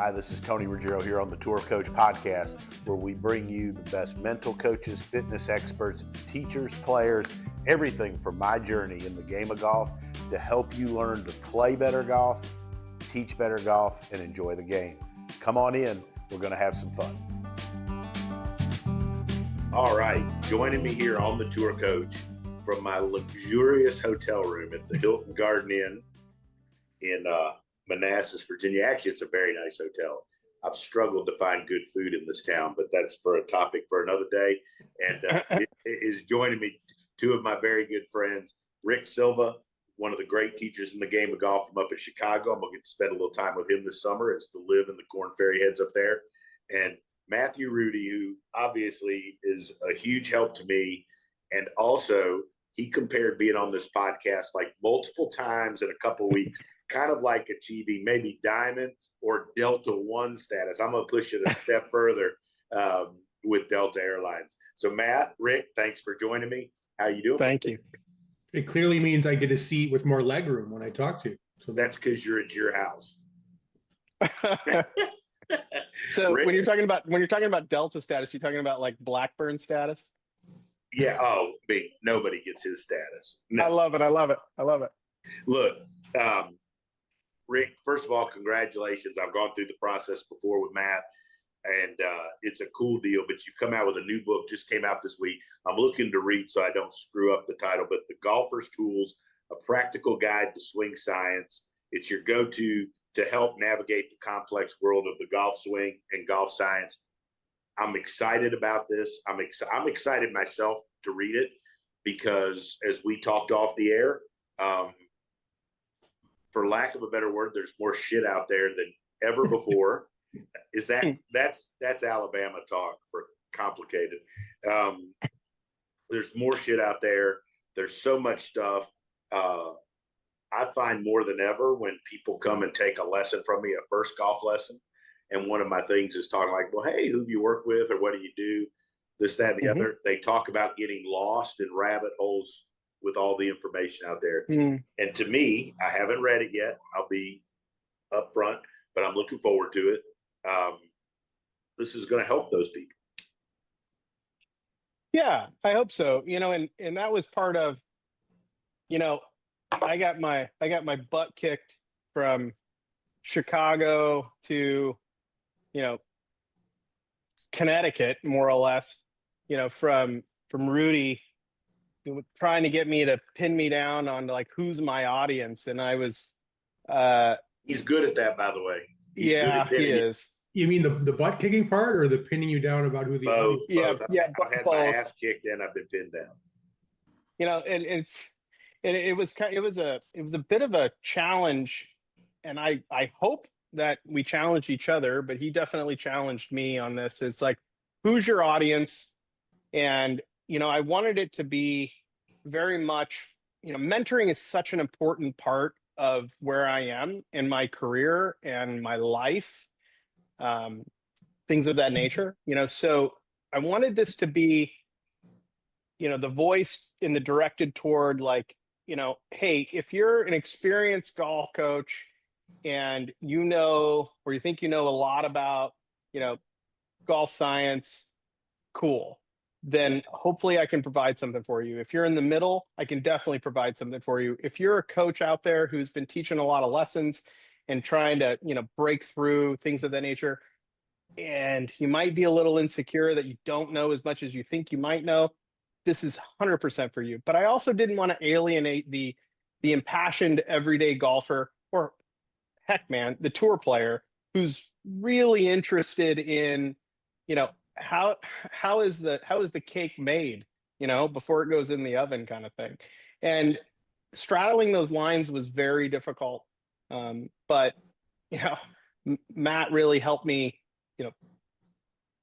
Hi, this is Tony Ruggiero here on the Tour Coach Podcast, where we bring you the best mental coaches, fitness experts, teachers, players, everything from my journey in the game of golf to help you learn to play better golf, teach better golf, and enjoy the game. Come on in. We're going to have some fun. All right. Joining me here on the Tour Coach from my luxurious hotel room at the Hilton Garden Inn in Manassas, Virginia. Actually, it's a very nice hotel. I've struggled to find good food in this town, but that's for a topic for another day. And it is joining me two of my very good friends, Rick Silva, one of the great teachers in the game of golf from up in Chicago. I'm going to get to spend a little time with him this summer. It's to live in the Corn Ferry Heads up there. And Matt Rudy, who obviously is a huge help to me. And also, he compared being on this podcast like multiple times in a couple of weeks, kind of like achieving maybe Diamond or Delta One status. I'm going to push it a step further with Delta Airlines. So Matt, Rick, thanks for joining me. How you doing? Thank you. It clearly means I get a seat with more legroom when I talk to you. So that's because you're at your house. So Rick, when you're talking about Delta status, you're talking about like Blackburn status? Yeah. Oh, nobody gets his status. No. I love it. Look, Rick, first of all, congratulations. I've gone through the process before with Matt, and it's a cool deal, but you've come out with a new book, just came out this week. I'm looking to read so I don't screw up the title, but The Golfer's Tools, A Practical Guide to Swing Science. It's your go-to to help navigate the complex world of the golf swing and golf science. I'm excited about this. I'm excited myself to read it because as we talked off the air, for lack of a better word, there's more shit out there than ever before. That's Alabama talk for complicated. There's more shit out there. There's so much stuff. I find more than ever when people come and take a lesson from me, a first golf lesson, and one of my things is talking like, well, hey, who have you worked with or what do you do? This, that, and the other. They talk about getting lost in rabbit holes with all the information out there. And to me, I haven't read it yet. I'll be upfront, but I'm looking forward to it. This is going to help those people. Yeah, I hope so. And that was part of, I got my butt kicked from Chicago to, Connecticut, more or less, from Rudy trying to get me to pin me down on like who's my audience, and I was he's good at that, by the way. He is. You mean the butt kicking part or the pinning you down about who the both? Yeah. I've had my ass kicked and I've been pinned down. And it was a bit of a challenge, and I hope that we challenged each other, but he definitely challenged me on this. It's like, who's your audience? And I wanted it to be very much, mentoring is such an important part of where I am in my career and my life, things of that nature, so I wanted this to be, the voice in the directed toward like, hey, if you're an experienced golf coach and or you think a lot about, golf science, cool, then hopefully I can provide something for you. If you're in the middle, I can definitely provide something for you. If you're a coach out there who's been teaching a lot of lessons and trying to, break through things of that nature, and you might be a little insecure that you don't know as much as you think you might know, this is 100% for you. But I also didn't want to alienate the impassioned everyday golfer, or heck, man, the tour player who's really interested in, how is the cake made, before it goes in the oven, kind of thing. And straddling those lines was very difficult. But Matt really helped me,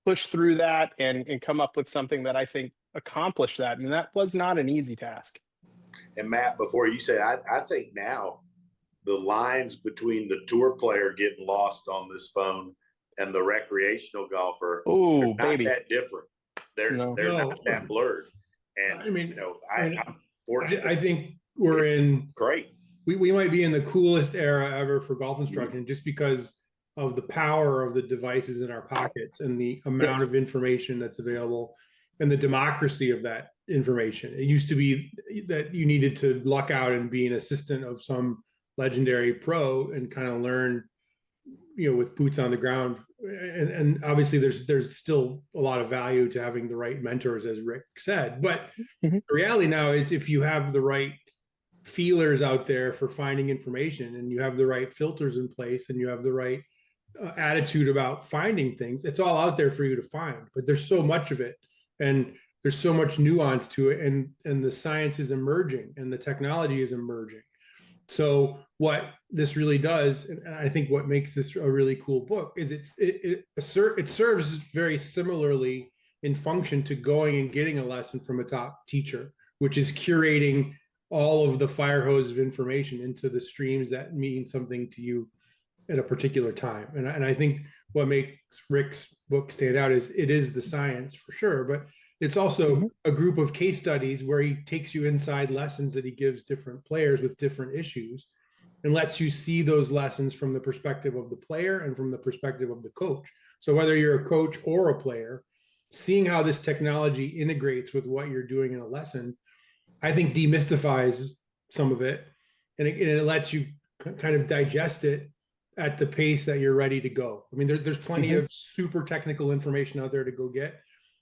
push through that and come up with something that I think accomplished that. And that was not an easy task. And Matt, before you say, I think now the lines between the tour player getting lost on this phone and the recreational golfer, not that different. They're not that blurred. And I'm fortunate. I think we're in great. We might be in the coolest era ever for golf instruction, just because of the power of the devices in our pockets and the amount of information that's available and the democracy of that information. It used to be that you needed to luck out and be an assistant of some legendary pro and kind of learn, with boots on the ground. And obviously there's still a lot of value to having the right mentors, as Rick said. But the reality now is, if you have the right feelers out there for finding information, and you have the right filters in place, and you have the right attitude about finding things, it's all out there for you to find. But there's so much of it, and there's so much nuance to it, and the science is emerging and the technology is emerging. So what this really does, and I think what makes this a really cool book, is it serves very similarly in function to going and getting a lesson from a top teacher, which is curating all of the fire hose of information into the streams that mean something to you at a particular time. And I think what makes Rick's book stand out is it is the science for sure, but it's also a group of case studies where he takes you inside lessons that he gives different players with different issues, and lets you see those lessons from the perspective of the player and from the perspective of the coach. So whether you're a coach or a player, seeing how this technology integrates with what you're doing in a lesson, I think demystifies some of it, and it lets you kind of digest it at the pace that you're ready to go. I mean, there's plenty of super technical information out there to go get.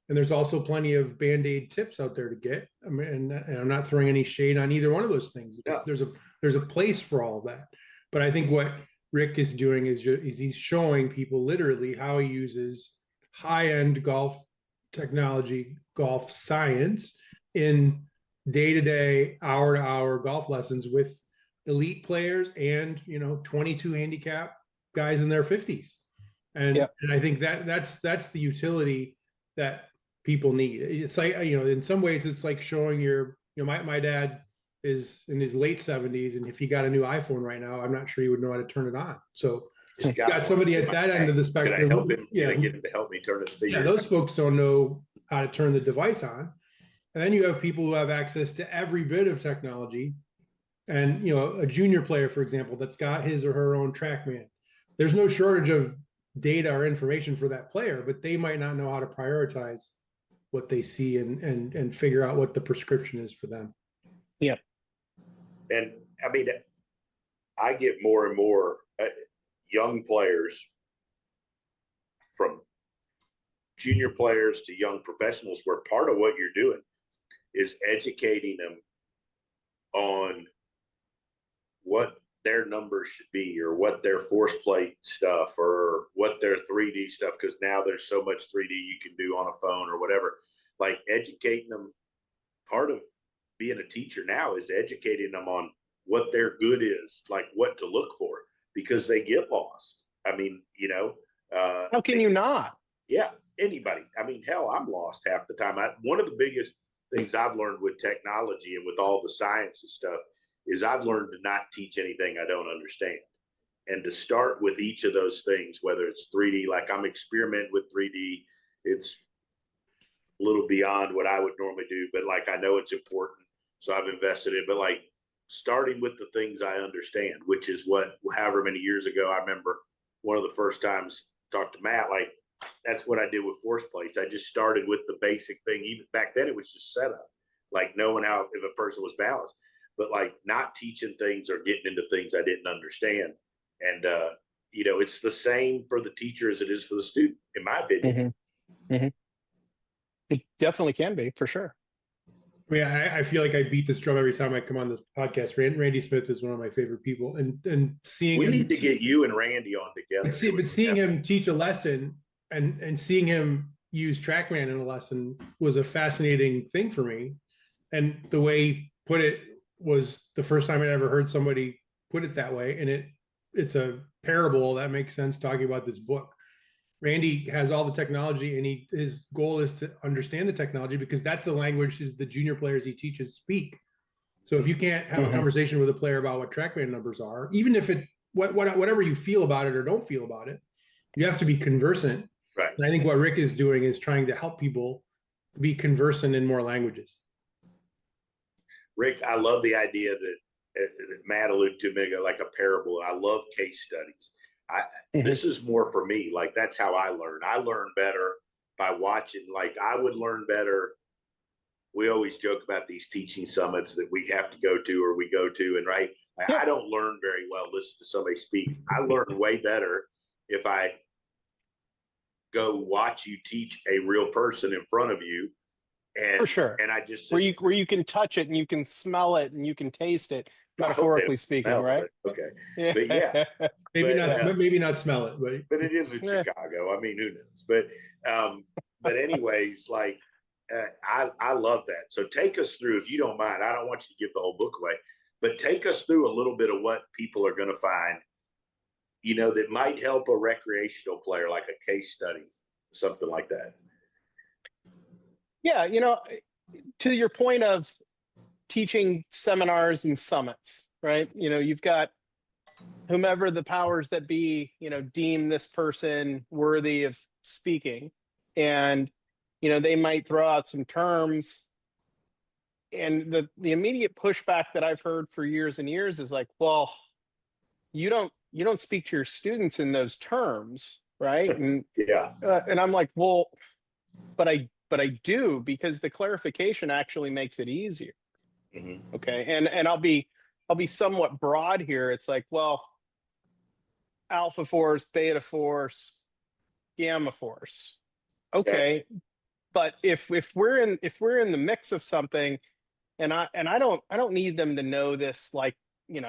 And there's also plenty of Band-Aid tips out there to get. I mean, and I'm not throwing any shade on either one of those things. Yeah. There's a place for all of that. But I think what Rick is doing is he's showing people literally how he uses high-end golf technology, golf science in day-to-day, hour-to-hour golf lessons with elite players and 22 handicap guys in their 50s. And I think that's the utility that people need. It's like, in some ways it's like showing my dad is in his late 70s, and if he got a new iPhone right now, I'm not sure he would know how to turn it on. So got somebody at that end of the spectrum. Help him, get him to help me turn it. Yeah, those folks don't know how to turn the device on. And then you have people who have access to every bit of technology. And a junior player, for example, that's got his or her own TrackMan. There's no shortage of data or information for that player, but they might not know how to prioritize what they see and figure out what the prescription is for them. Yeah. And I mean, I get more and more young players, from junior players to young professionals, where part of what you're doing is educating them on what their numbers should be, or what their force plate stuff, or what their 3D stuff, because now there's so much 3D you can do on a phone or whatever. Like, educating them, part of being a teacher now is educating them on what their good is, like what to look for, because they get lost. I mean, how can you not? Yeah, anybody. I mean, hell, I'm lost half the time. One of the biggest things I've learned with technology and with all the science and stuff is I've learned to not teach anything I don't understand, and to start with each of those things, whether it's 3D, like I'm experimenting with 3D. It's a little beyond what I would normally do, but like, I know it's important, so I've invested in it. But like, starting with the things I understand, which is what, however many years ago, I remember one of the first times I talked to Matt, like, that's what I did with force plates. I just started with the basic thing. Even back then, it was just setup, like knowing how, if a person was balanced, but like not teaching things or getting into things I didn't understand. And, it's the same for the teacher as it is for the student, in my opinion. It definitely can be, for sure. I mean, I feel like I beat this drum every time I come on this podcast. Randy Smith is one of my favorite people, and seeing we need to get you and Randy on together. But seeing him teach a lesson and seeing him use TrackMan in a lesson was a fascinating thing for me. And the way he put it was the first time I'd ever heard somebody put it that way. And it's a parable that makes sense talking about this book. Randy has all the technology, and his goal is to understand the technology, because that's the language the junior players he teaches speak. So if you can't have a conversation with a player about what TrackMan numbers are, even if whatever you feel about it or don't feel about it, you have to be conversant. Right. And I think what Rick is doing is trying to help people be conversant in more languages. Rick, I love the idea that Matt alluded to, like a parable. I love case studies. This is more for me. Like, that's how I learn. I learn better by watching. Like, I would learn better. We always joke about these teaching summits that we have to go to or we go to. And I don't learn very well listening to somebody speak. I learn way better if I go watch you teach a real person in front of you. And, for sure. And I just where you can touch it and you can smell it and you can taste it, metaphorically speaking, right? Okay. Yeah. But yeah. Maybe not smell it, but it is in Chicago. I mean, who knows? But anyways, like I love that. So take us through, if you don't mind. I don't want you to give the whole book away, but take us through a little bit of what people are going to find, that might help a recreational player, like a case study, something like that. Yeah, to your point of teaching seminars and summits, right? You've got whomever the powers that be, deem this person worthy of speaking. And, they might throw out some terms. And the immediate pushback that I've heard for years and years is like, well, you don't speak to your students in those terms, right? And yeah. And I'm like, well, but I do, because the clarification actually makes it easier. Mm-hmm. Okay. And I'll be somewhat broad here. It's like, well, alpha force, beta force, gamma force. Okay. But if we're in the mix of something, and I don't need them to know this, like, in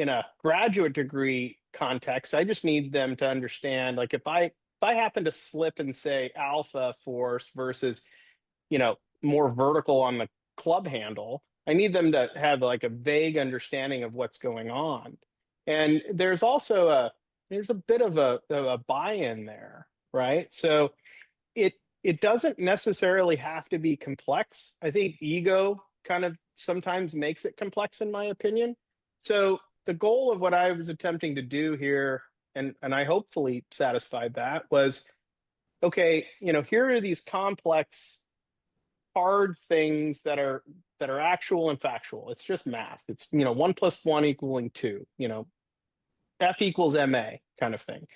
a graduate degree context. I just need them to understand, like, if I happen to slip and say alpha force versus, more vertical on the club handle, I need them to have like a vague understanding of what's going on. And there's also a bit of a buy-in there, right? So it doesn't necessarily have to be complex. I think ego kind of sometimes makes it complex, in my opinion. So the goal of what I was attempting to do here, and I hopefully satisfied that, was, okay, here are these complex, hard things that are actual and factual. It's just math. It's 1 + 1 = 2. F equals ma kind of thing.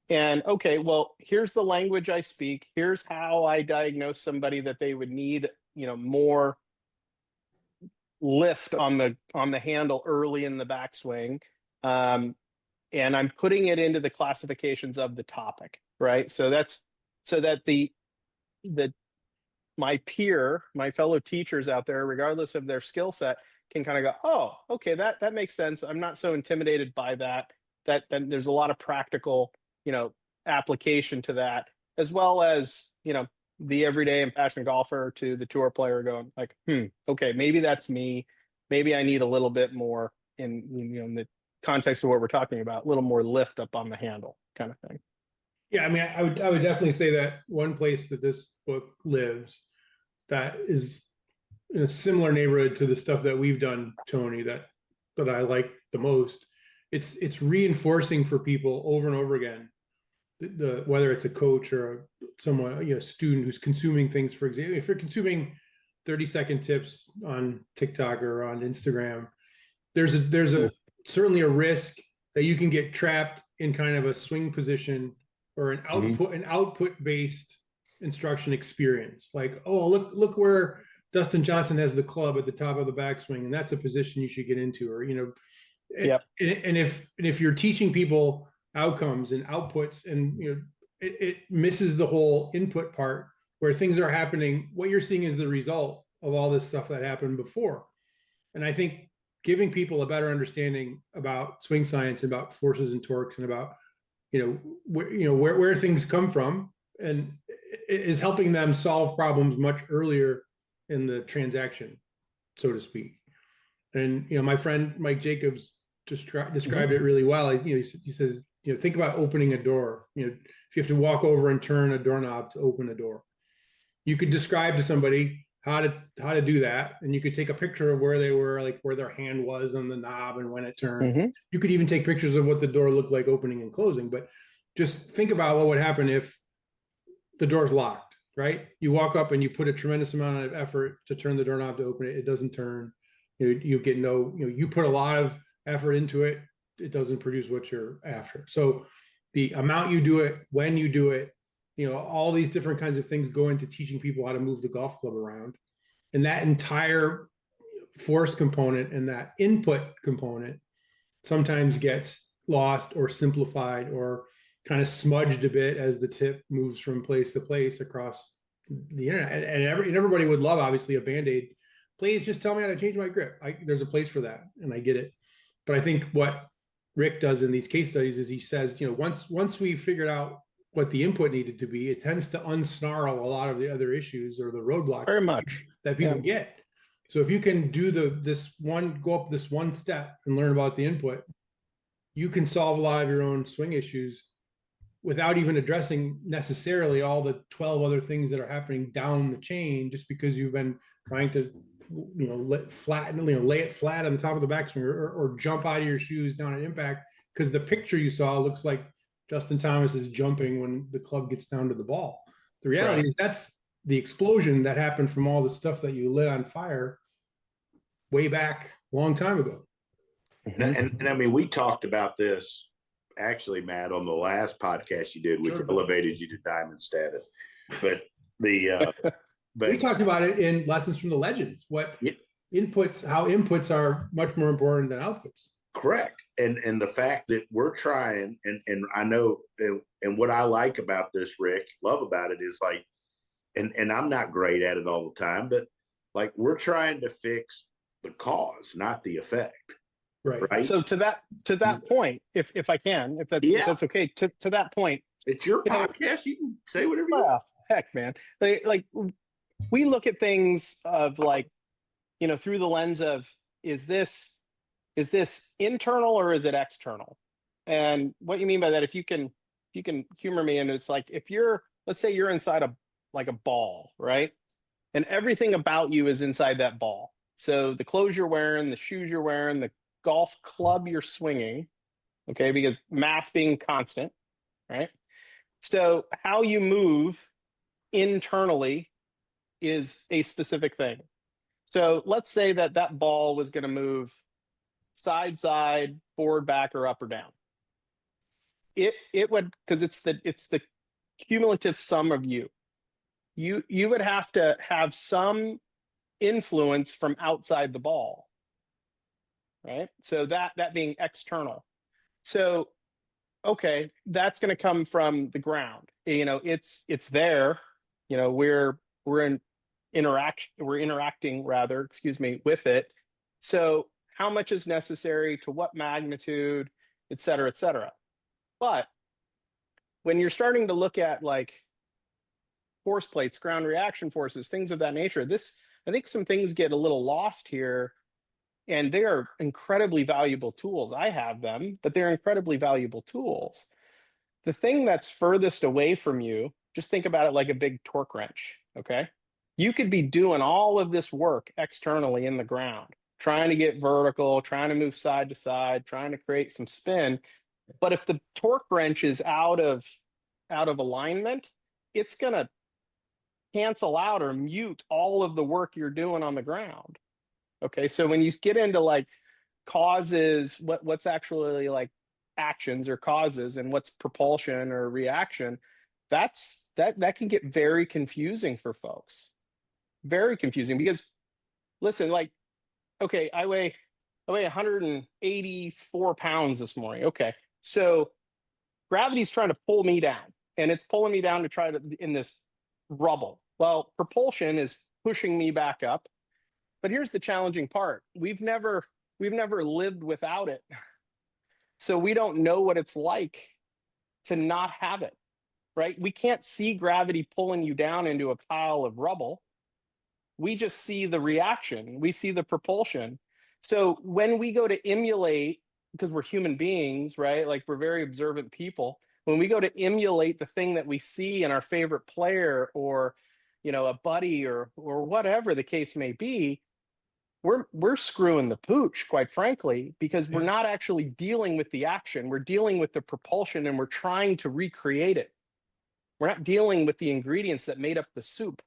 And okay, well, here's the language I speak. Here's how I diagnose somebody that they would need, more lift on the handle early in the backswing. And I'm putting it into the classifications of the topic, right? So that my fellow teachers out there, regardless of their skill set, can kind of go, oh, okay, that makes sense. I'm not so intimidated by that. That there's a lot of practical, application to that, as well as, the everyday and passionate golfer to the tour player going like, okay, maybe that's me. Maybe I need a little bit more in the context of what we're talking about, a little more lift up on the handle kind of thing. Yeah, I mean, I would definitely say that one place that this book lives that is in a similar neighborhood to the stuff that we've done, Tony, that I like the most. It's reinforcing for people over and over again, whether it's a coach or someone, a student who's consuming things. For example, if you're consuming 30-second tips on TikTok or on Instagram, there's certainly a risk that you can get trapped in kind of a swing position or an output based instruction experience. Like, oh, look where Dustin Johnson has the club at the top of the backswing, and that's a position you should get into, or and if you're teaching people outcomes and outputs, and it misses the whole input part where things are happening. What you're seeing is the result of all this stuff that happened before. And I think giving people a better understanding about swing science, about forces and torques, and about where things come from, and is helping them solve problems much earlier in the transaction, so to speak. And my friend Mike Jacobs described it really well. He says, think about opening a door. If you have to walk over and turn a doorknob to open a door, you could describe to somebody how to do that, and you could take a picture of where they were, like where their hand was on the knob and when it turned. You could even take pictures of what the door looked like opening and closing. But just think about what would happen if the door's locked, right? You walk up and you put a tremendous amount of effort to turn the doorknob to open it. It doesn't turn. You get you put a lot of effort into it. It doesn't produce what you're after. So the amount you do it, when you do it, all these different kinds of things go into teaching people how to move the golf club around. And that entire force component and that input component sometimes gets lost or simplified or kind of smudged a bit as the tip moves from place to place across the internet. And everybody would love, obviously, a Band-Aid. Please just tell me how to change my grip. There's a place for that, and I get it. But I think what Rick does in these case studies is he says, once we figured out what the input needed to be, it tends to unsnarl a lot of the other issues or the roadblocks Very much that people get. So if you can do go up this one step and learn about the input, you can solve a lot of your own swing issues without even addressing necessarily all the 12 other things that are happening down the chain, just because you've been trying to, lay it flat on the top of the backswing or jump out of your shoes down at impact, because the picture you saw looks like Justin Thomas is jumping when the club gets down to the ball. The reality is that's the explosion that happened from all the stuff that you lit on fire way back a long time ago. And I mean, we talked about this actually, Matt, on the last podcast you did, which elevated you to diamond status. But we talked about it in Lessons from the Legends. How inputs are much more important than outputs. Correct. And the fact that we're trying, and I know, and what I like about this, Rick, love about it is like, and I'm not great at it all the time, but like we're trying to fix the cause, not the effect. Right. So to that point, if I can, if that's okay, to that point, it's your podcast. You can say whatever you want. Heck, man. Like we look at things of like, through the lens of, is this internal or is it external? And what you mean by that, if you can humor me, and it's like, let's say you're inside a ball, right? And everything about you is inside that ball. So the clothes you're wearing, the shoes you're wearing, the golf club you're swinging, okay, because mass being constant, right? So how you move internally is a specific thing. So let's say that ball was going to move side, forward, back, or up or down. It would, because it's the cumulative sum of you. You would have to have some influence from outside the ball, right? So that being external. So, okay, that's going to come from the ground. It's there. We're interacting rather, with it. So how much is necessary, to what magnitude, et cetera, et cetera. But when you're starting to look at like force plates, ground reaction forces, things of that nature, I think some things get a little lost here, and they are incredibly valuable tools. I have them, but they're incredibly valuable tools. The thing that's furthest away from you, just think about it like a big torque wrench, okay? You could be doing all of this work externally in the ground, trying to get vertical, trying to move side to side, trying to create some spin. But if the torque wrench is out of alignment, it's going to cancel out or mute all of the work you're doing on the ground. Okay, so when you get into like causes, what's actually like actions or causes, and what's propulsion or reaction, that can get very confusing for folks. Very confusing, because listen, like, okay, I weigh 184 pounds this morning. Okay, so gravity's trying to pull me down, and it's pulling me down to try to in this rubble. Well, propulsion is pushing me back up. But here's the challenging part. We've never lived without it. So we don't know what it's like to not have it, right? We can't see gravity pulling you down into a pile of rubble. We just see the reaction. We see the propulsion. So when we go to emulate, because we're human beings, right? Like, we're very observant people. When we go to emulate the thing that we see in our favorite player, or, a buddy, or whatever the case may be, we're screwing the pooch, quite frankly, because we're not actually dealing with the action. We're dealing with the propulsion, and we're trying to recreate it. We're not dealing with the ingredients that made up the soup.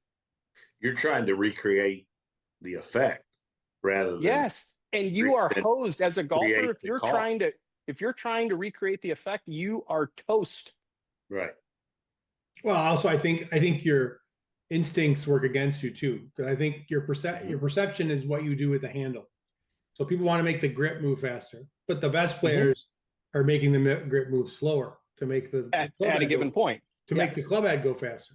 You're trying to recreate the effect rather than... Yes, and you are hosed as a golfer. If you're trying to if you're trying to recreate the effect, you are toast. Right. Well, also, I think your instincts work against you too, because I think your perception is what you do with the handle. So people want to make the grip move faster, but the best players are making the grip move slower to make the at a given point, to make the club head go faster.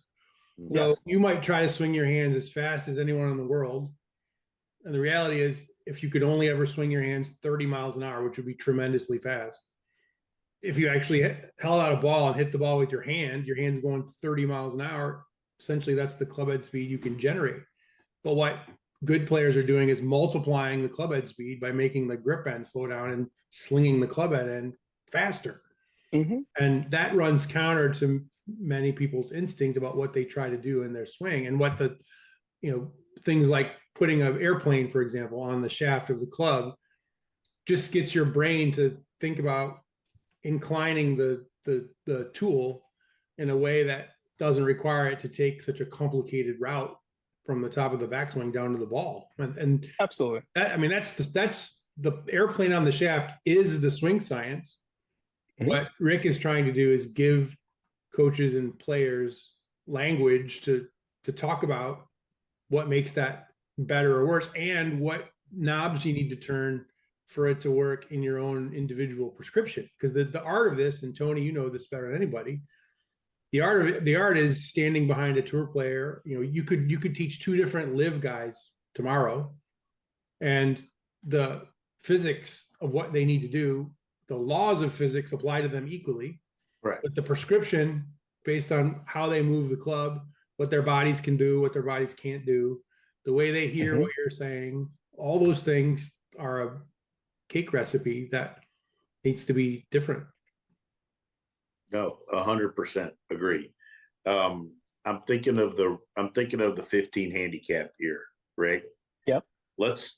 Mm-hmm. So you might try to swing your hands as fast as anyone in the world, and the reality is, if you could only ever swing your hands 30 miles an hour, which would be tremendously fast, if you actually held out a ball and hit the ball with your hand's going 30 miles an hour, essentially that's the club head speed you can generate. But what good players are doing is multiplying the club head speed by making the grip end slow down and slinging the club head in faster. And that runs counter to many people's instinct about what they try to do in their swing, and what the, things like putting an airplane, for example, on the shaft of the club just gets your brain to think about inclining the tool in a way that doesn't require it to take such a complicated route from the top of the backswing down to the ball. And absolutely, that's the airplane on the shaft is the swing science. What Rick is trying to do is give coaches and players language to talk about what makes that better or worse, and what knobs you need to turn for it to work in your own individual prescription. Because the art of this, and Tony, you know this better than anybody, the art is standing behind a tour player. You could teach two different live guys tomorrow, and the physics of what they need to do, the laws of physics apply to them equally. Right. But the prescription, based on how they move the club, what their bodies can do, what their bodies can't do, the way they hear what you're saying, all those things are a cake recipe that needs to be different. No, 100% agree. I'm thinking of the 15 handicap here, Rick. Yep. Let's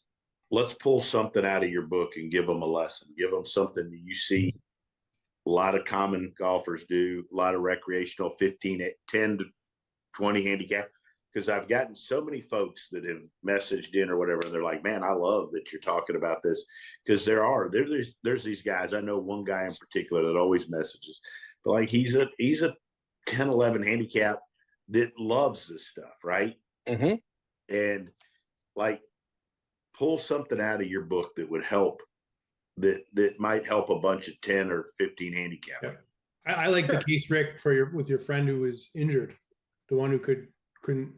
pull something out of your book and give them a lesson. Give them something that you see a lot of common golfers do, a lot of recreational 10 to 20 handicap. Because I've gotten so many folks that have messaged in or whatever, and they're like, man, I love that you're talking about this. Because there's these guys. I know one guy in particular that always messages, but like he's a 10, 11 handicap that loves this stuff, right? And like, pull something out of your book that would help, that might help a bunch of 10 or 15 handicap. Yeah. I like the case, Rick, with your friend who was injured, the one who couldn't,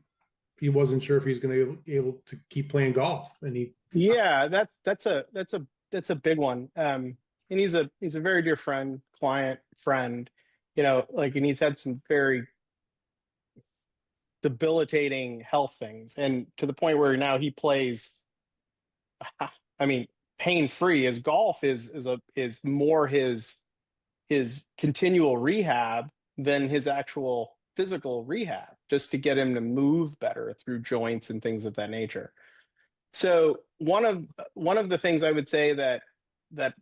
he wasn't sure if he was going to be able to keep playing golf, and that's a big one. And he's a very dear friend, friend, and he's had some very debilitating health things, and to the point where now he plays, pain-free. His golf is more his continual rehab than his actual physical rehab, just to get him to move better through joints and things of that nature. So one of the things I would say that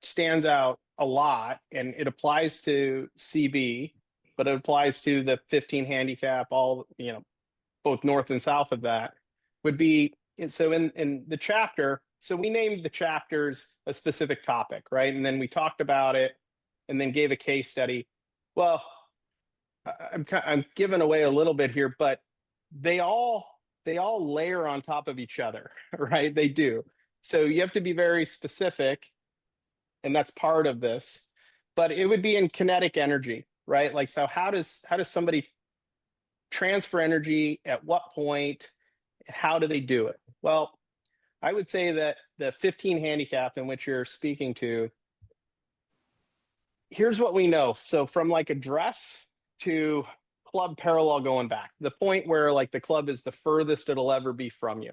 stands out a lot, and it applies to CB, but it applies to the 15 handicap, all, both north and south of that, would be, so in the chapter, so we named the chapters a specific topic, right? And then we talked about it and then gave a case study. Well, I'm giving away a little bit here, but they all layer on top of each other, right? They do. So you have to be very specific, and that's part of this. But it would be in kinetic energy, right? Like, so how does somebody transfer energy at what point? How do they do it? Well, I would say that the 15 handicap in which you're speaking to, here's what we know. So from like address to club parallel going back, the point where like the club is the furthest it'll ever be from you.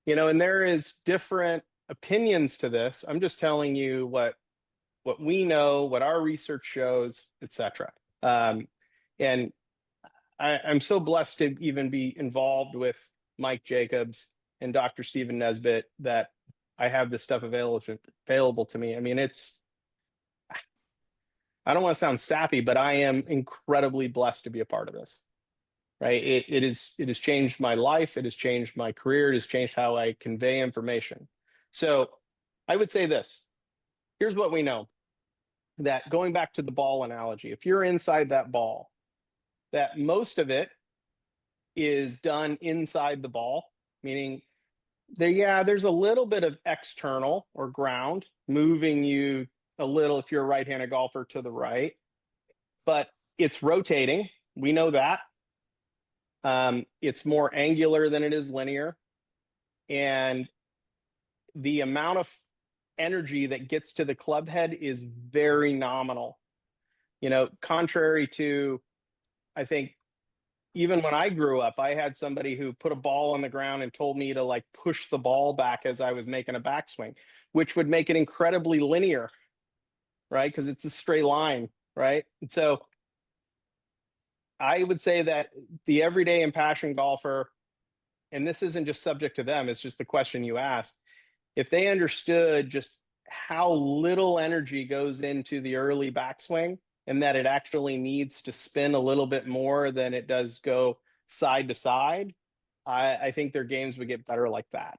And there is different opinions to this. I'm just telling you what we know, what our research shows, etc. And I'm so blessed to even be involved with Mike Jacobs and Dr. Stephen Nesbitt that I have this stuff available to me. I mean, I don't want to sound sappy, but I am incredibly blessed to be a part of this, right? It has changed my life. It has changed my career. It has changed how I convey information. So I would say this. Here's what we know. that, going back to the ball analogy, if you're inside that ball, that most of it is done inside the ball, meaning there's a little bit of external or ground moving you a little if you're a right-handed golfer to the right, but it's rotating. We know that. It's more angular than it is linear. And the amount of energy that gets to the club head is very nominal. Contrary to, I think, even when I grew up, I had somebody who put a ball on the ground and told me to like push the ball back as I was making a backswing, which would make it incredibly linear, right? Because it's a straight line, right? And so I would say that the everyday impassioned golfer, and this isn't just subject to them, it's just the question you asked, if they understood just how little energy goes into the early backswing and that it actually needs to spin a little bit more than it does go side to side, I think their games would get better like that.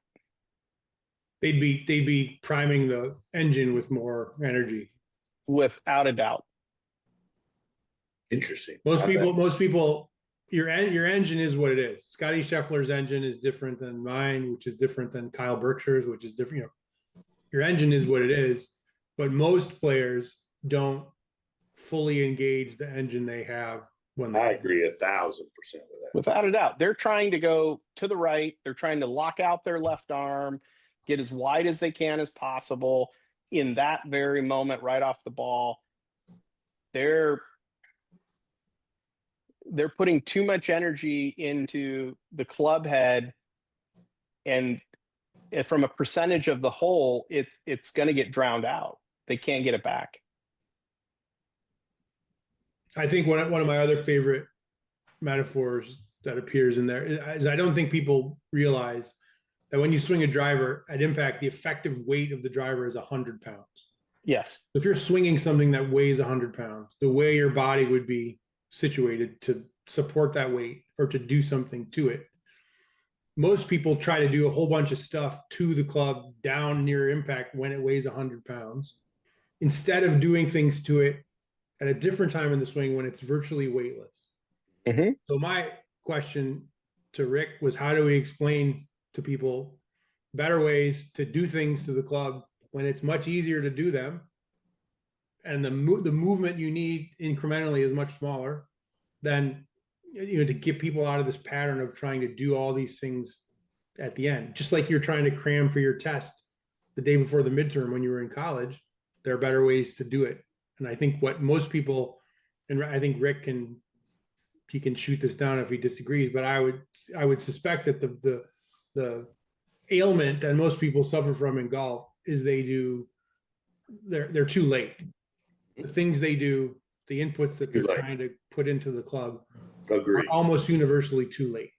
They'd be priming the engine with more energy. Without a doubt. Interesting. Most people, your engine is what it is. Scotty Scheffler's engine is different than mine, which is different than Kyle Berkshire's, which is different. Your engine is what it is, but most players don't fully engage the engine they have when I agree 1,000% with that. Without a doubt. They're trying to go to the right. They're trying to lock out their left arm, get as wide as they can as possible in that very moment right off the ball. They're putting too much energy into the club head, and from a percentage of the whole, it's going to get drowned out. They can't get it back. I think one of my other favorite metaphors that appears in there is I don't think people realize that when you swing a driver at impact, the effective weight of the driver is 100 pounds. Yes. If you're swinging something that weighs 100 pounds, the way your body would be situated to support that weight or to do something to it. Most people try to do a whole bunch of stuff to the club down near impact when it weighs 100 pounds, instead of doing things to it at a different time in the swing when it's virtually weightless. Mm-hmm. So my question to Rick was, how do we explain to people better ways to do things to the club when it's much easier to do them, and the movement you need incrementally is much smaller than, to get people out of this pattern of trying to do all these things at the end. Just like you're trying to cram for your test the day before the midterm when you were in college, there are better ways to do it. And I think what most people, and I think Rick can shoot this down if he disagrees, but I would suspect that the ailment that most people suffer from in golf is they're too late. The things they do, the inputs that they're trying to put into the club are almost universally too late.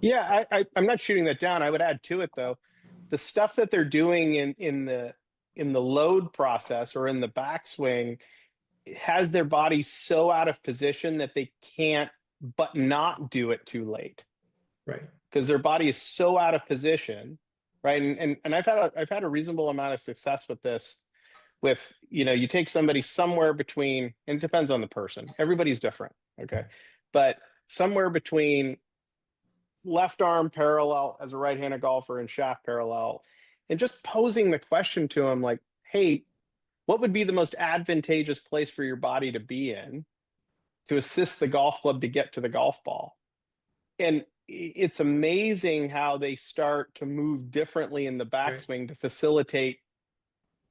Yeah, I'm not shooting that down. I would add to it though, the stuff that they're doing in the load process or in the backswing has their body so out of position that they can't but not do it too late. Right. Because their body is so out of position, right? And I've had a reasonable amount of success with this. With, you take somebody somewhere between, and it depends on the person. Everybody's different, okay? But somewhere between left arm parallel as a right-handed golfer and shaft parallel, and just posing the question to them like, hey, what would be the most advantageous place for your body to be in to assist the golf club to get to the golf ball? And it's amazing how they start to move differently in the backswing to facilitate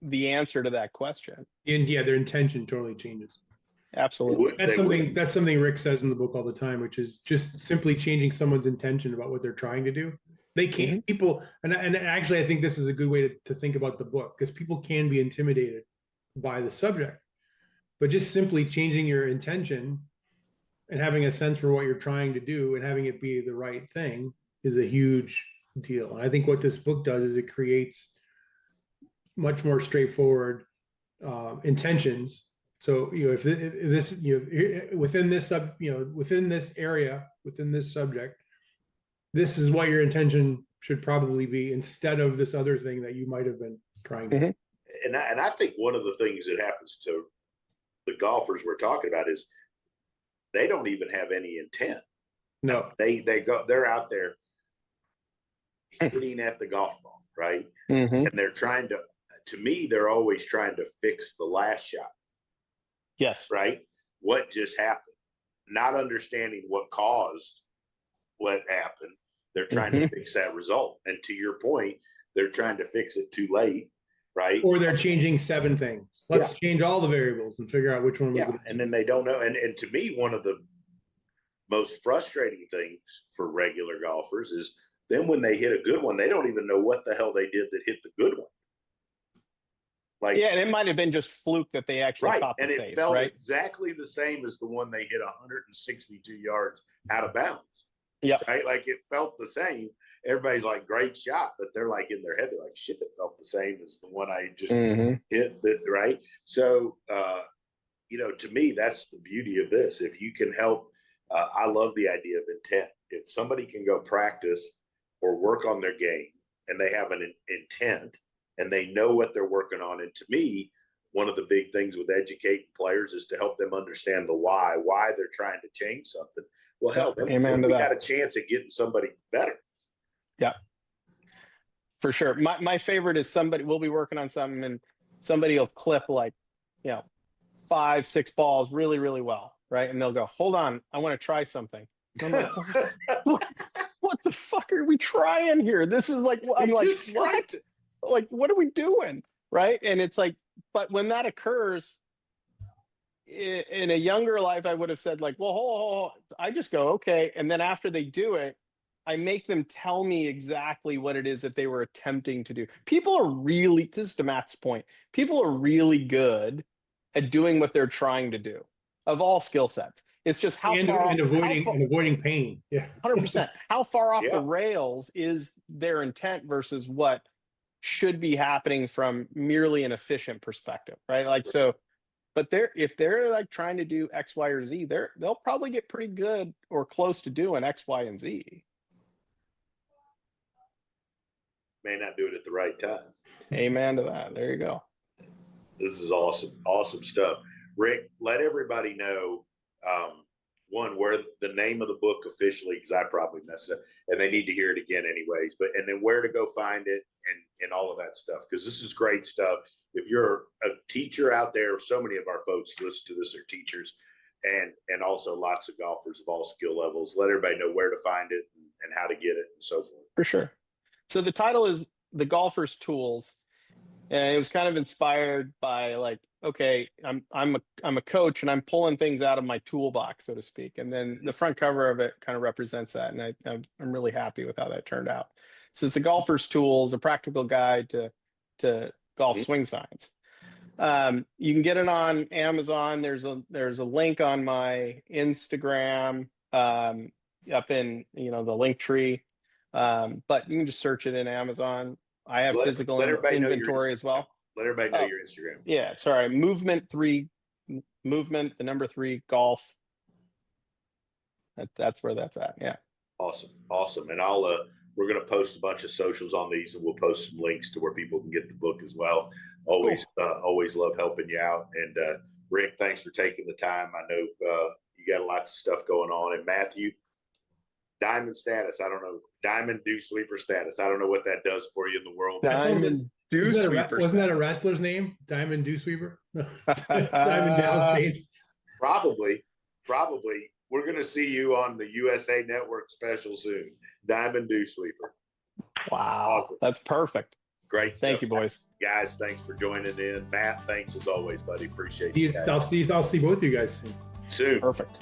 the answer to that question. And yeah, their intention totally changes. Absolutely. That's something Rick says in the book all the time, which is just simply changing someone's intention about what they're trying to do. They can't, people, and actually I think this is a good way to think about the book, because people can be intimidated by the subject, but just simply changing your intention and having a sense for what you're trying to do and having it be the right thing is a huge deal. And I think what this book does is it creates much more straightforward intentions. So, if this, within this within this area, within this subject, this is what your intention should probably be, instead of this other thing that you might have been trying to do. and I think one of the things that happens to the golfers we're talking about is they don't even have any intent. No, they're out there hitting at the golf ball, right? Mm-hmm. And they're trying to me, they're always trying to fix the last shot. Yes. Right? What just happened? Not understanding what caused what happened. They're trying to fix that result. And to your point, they're trying to fix it too late, right? or they're changing 7 things. Let's change all the variables and figure out which one was and then they don't know. And to me, one of the most frustrating things for regular golfers is then when they hit a good one, they don't even know what the hell they did that hit the good one. Like, and it might have been just fluke that they actually caught the and it face, felt right? exactly the same as the one they hit 162 yards out of bounds. Yeah, right. Like it felt the same. Everybody's like, great shot, but they're like in their head, they're like, shit, it felt the same as the one I just hit. That right. So, to me, that's the beauty of this. If you can help, I love the idea of intent. If somebody can go practice or work on their game and they have an intent and they know what they're working on. And to me, one of the big things with educating players is to help them understand the why they're trying to change something. Well, hell, then we got a chance at getting somebody better. Yeah, for sure. My favorite is we'll be working on something and somebody will clip 5, 6 balls really, really well. Right. And they'll go, hold on, I want to try something. I'm like, what the fuck are we trying here? This is like, I'm like, what? Like, what are we doing? Right. And it's like, but when that occurs in a younger life, I would have said like, well, I just go, okay. And then after they do it, I make them tell me exactly what it is that they were attempting to do. People are really, this is to Matt's point, people are really good at doing what they're trying to do of all skill sets. It's just avoiding pain. Yeah. 100%. How far off the rails is their intent versus what should be happening from merely an efficient perspective, right? Like, so, but if they're like trying to do X, Y, or Z, they'll probably get pretty good or close to doing X, Y, and Z. May not do it at the right time. Amen to that. There you go. This is awesome. Awesome stuff. Rick, let everybody know, one, where the name of the book officially, because I probably messed it up, and they need to hear it again anyways, and then where to go find it and all of that stuff, because this is great stuff. If you're a teacher out there, so many of our folks listen to this are teachers, and also lots of golfers of all skill levels. Let everybody know where to find it and how to get it and so forth. For sure. So the title is The Golfer's Tools. And it was kind of inspired by like, okay, I'm a coach and I'm pulling things out of my toolbox, so to speak. And then the front cover of it kind of represents that. And I'm really happy with how that turned out. So it's The Golfer's Tools, a practical guide to golf swing signs. You can get it on Amazon. There's a link on my Instagram up in the link tree. But you can just search it in Amazon. I have physical inventory as well. Let everybody know your Instagram. Yeah, sorry. Movement, the number 3 golf. That's where that's at. Yeah. Awesome. And we're going to post a bunch of socials on these, and we'll post some links to where people can get the book as well. Always love helping you out. And Rick, thanks for taking the time. I know you got lots of stuff going on. And Matthew, Diamond status. I don't know. Diamond Dewsweeper status. I don't know what that does for you in the world. Diamond Dewsweeper. Wasn't that a wrestler's name? Diamond Dewsweeper? No. Diamond Dallas Page. Probably. We're going to see you on the USA Network special soon. Diamond Dewsweeper. Wow. Awesome. That's perfect. Great. Thank you, boys. Guys, thanks for joining in. Matt, thanks as always, buddy. Appreciate you. I'll see both of you guys soon. Perfect.